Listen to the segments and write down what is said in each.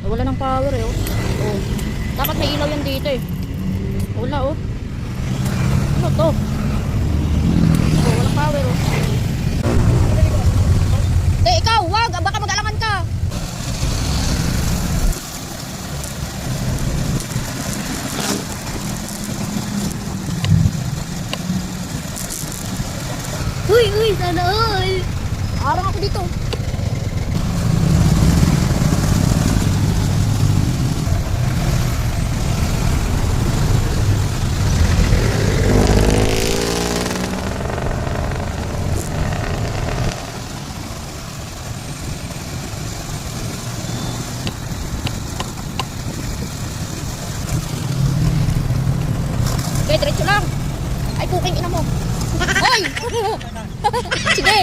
Wala ng power eh, oh. Oh. Dapat may ilaw yan dito eh. Wala, oh. Ano to? Oh, walang power, oh. Ikaw, wag! Baka mag-alangan ka! Uy, sana all. Arang ako dito. Okay, diretso lang. Ay, puking ina mo. Hoy! Sige.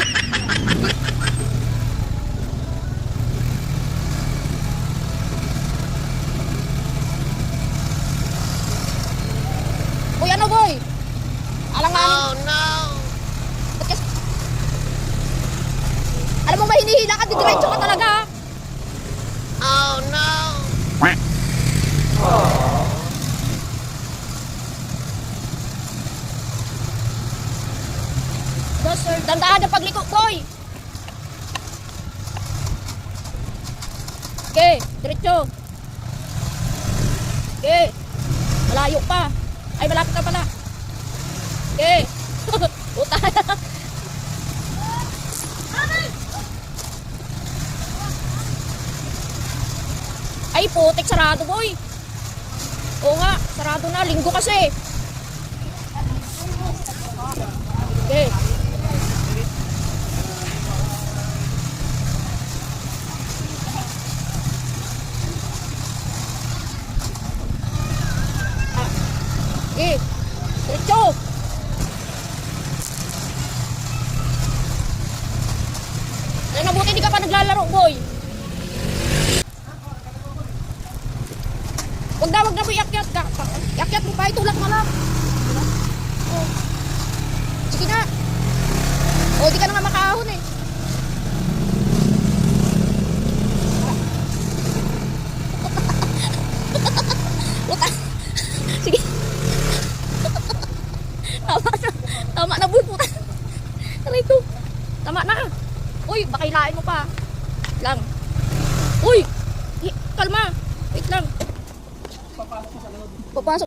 Uy, ano boy? Alangan. Oh no. Alam mo ba hinihila ka, didiretso ka talaga. Oh no. Sir, dandaan ang pagliko, boy. Okay, diretso. Okay. Malayo pa. Ay, malapit ka pala. Okay. Puta. Ay, putik, sarado, boy. Oo nga, sarado na. Linggo kasi. Okay. Okay, diretso. Ay, mabuti hindi ka pa naglalaro, boy. Wag na mo iakyat ka. Iakyat mo pa, itulak mo lang. Oh. Sige na. Oh, di ka na nga makaahon eh. Sige. Tama na, boy, puta. Aray ko. Tama na. Uy, baka hilain mo pa. Lang. Uy, kalma. Wait lang. Papasok.